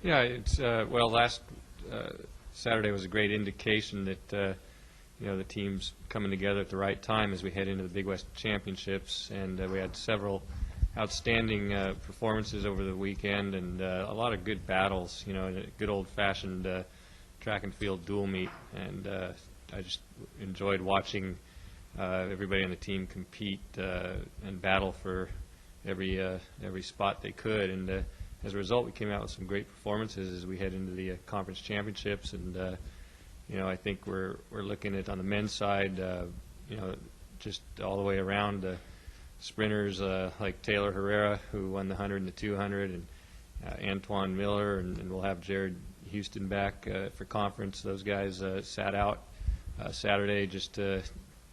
Yeah, it's well, last Saturday was a great indication that the team's coming together at the right time as we head into the Big West Championships, and we had several outstanding performances over the weekend, and a lot of good battles. A good old-fashioned track and field dual meet, and I just enjoyed watching everybody on the team compete and battle for every spot they could, and as a result, we came out with some great performances as we head into the conference championships. And I think we're looking at, on the men's side, just all the way around, sprinters like Taylor Herrera, who won the 100 and the 200, and Antoine Miller, and we'll have Jared Houston back for conference. Those guys sat out Saturday just to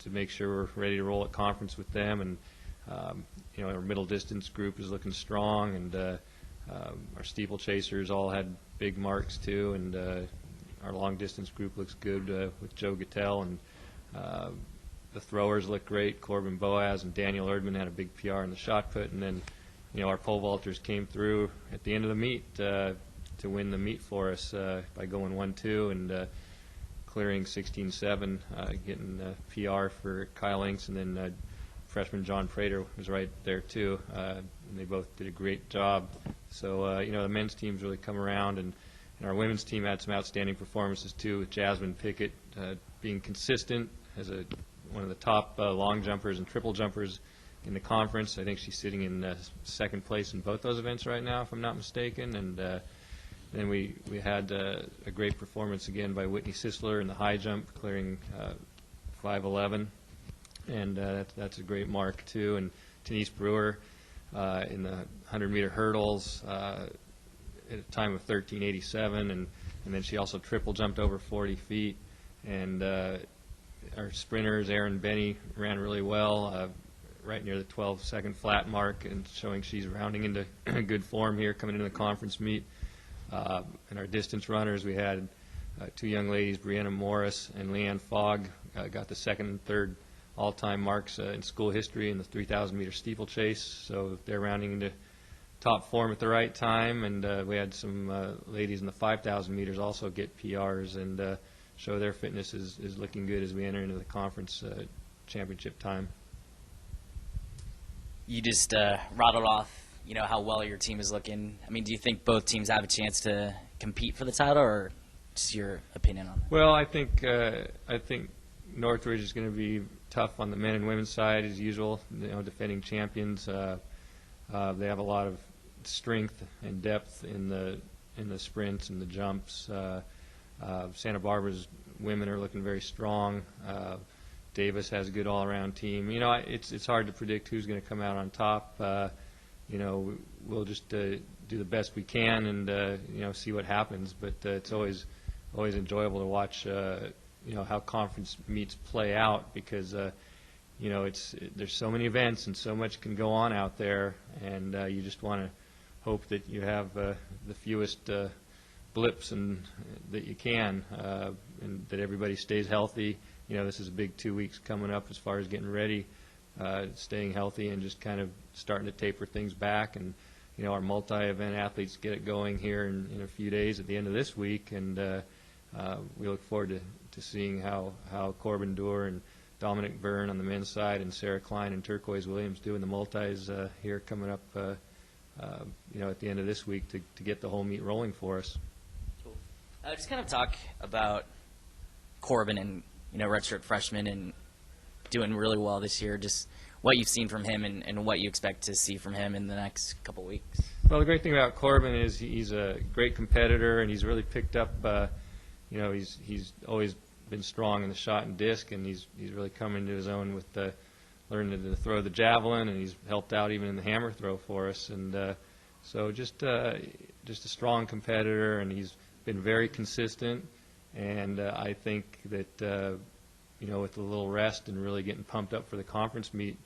make sure we're ready to roll at conference with them. And our middle distance group is looking strong, and our steeplechasers all had big marks too, and our long distance group looks good with Joe Gattel, and the throwers look great. Corbin Boaz and Daniel Erdman had a big PR in the shot put, and then our pole vaulters came through at the end of the meet to win the meet for us by going 1-2 and clearing 16-7, getting PR for Kyle Inks, and then freshman John Prater was right there too, and they both did a great job. So the men's team's really come around, and our women's team had some outstanding performances too, with Jasmine Pickett being consistent as one of the top long jumpers and triple jumpers in the conference. I think she's sitting in second place in both those events right now, if I'm not mistaken. And then we had a great performance again by Whitney Sisler in the high jump, clearing 5:11. And that's a great mark too. And Denise Brewer in the 100-meter hurdles at a time of 13:87, and then she also triple jumped over 40 feet. And our sprinters, Erin Benny, ran really well, right near the 12-second flat mark, and showing she's rounding into good form here coming into the conference meet. And our distance runners, we had two young ladies, Brianna Morris and Leanne Fogg, got the second and third all-time marks in school history in the 3,000-meter steeplechase, so they're rounding into top form at the right time. And we had some ladies in the 5,000 meters also get PRs and show their fitness is looking good as we enter into the conference championship time. You just rattled off, how well your team is looking. I mean, do you think both teams have a chance to compete for the title, or just your opinion on that? Well, I think Northridge is going to be tough on the men and women's side as usual. Defending champions. They have a lot of strength and depth in the sprints and the jumps. Santa Barbara's women are looking very strong. Davis has a good all-around team. It's hard to predict who's going to come out on top. We'll just do the best we can and see what happens. But it's always enjoyable to watch how conference meets play out, because there's so many events and so much can go on out there, and you just want to hope that you have the fewest blips and that you can, and that everybody stays healthy. This is a big 2 weeks coming up as far as getting ready, staying healthy, and just kind of starting to taper things back. And our multi-event athletes get it going here in a few days at the end of this week, and we look forward to seeing how Corbin Doerr and Dominic Byrne on the men's side, and Sarah Klein and Turquoise Williams doing the multis here coming up at the end of this week to get the whole meet rolling for us. Cool. Just kind of talk about Corbin and redshirt freshman and doing really well this year. Just what you've seen from him and what you expect to see from him in the next couple weeks. Well, the great thing about Corbin is he's a great competitor, and he's really picked up. He's always been strong in the shot and disc, and he's really come into his own with learning to throw the javelin, and he's helped out even in the hammer throw for us. And so just a strong competitor, and he's been very consistent. And I think that with a little rest and really getting pumped up for the conference meet,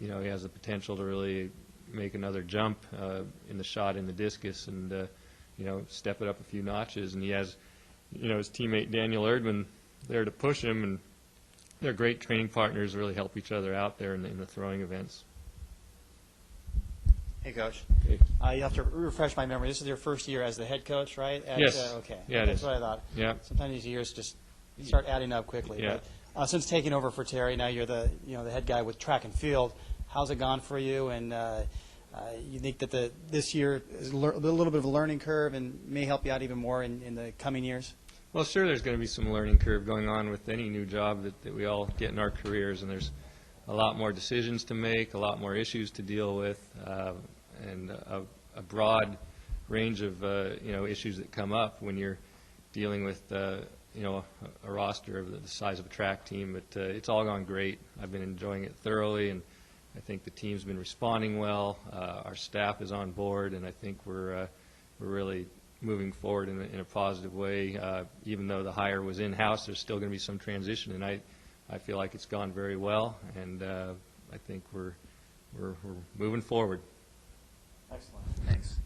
he has the potential to really make another jump in the shot in the discus, and step it up a few notches. And he has his teammate Daniel Erdman there to push him, and they're great training partners, really help each other out there in the throwing events. Hey, Coach. Hey. You have to refresh my memory. This is your first year as the head coach, right? Yes. Okay. Yeah, it That's is. what I thought. Yeah. Sometimes these years just start adding up quickly. Yeah. But since taking over for Terry, now you're the head guy with track and field. How's it gone for you? And you think that this year is a little bit of a learning curve and may help you out even more in the coming years? Well, sure, there's going to be some learning curve going on with any new job that we all get in our careers, and there's a lot more decisions to make, a lot more issues to deal with, and a broad range of issues that come up when you're dealing with a roster of the size of a track team. But it's all gone great. I've been enjoying it thoroughly, and I think the team's been responding well. Our staff is on board, and I think we're really moving forward in a positive way. Even though the hire was in-house, there's still going to be some transition, and I feel like it's gone very well, and I think we're moving forward. Excellent. Thanks.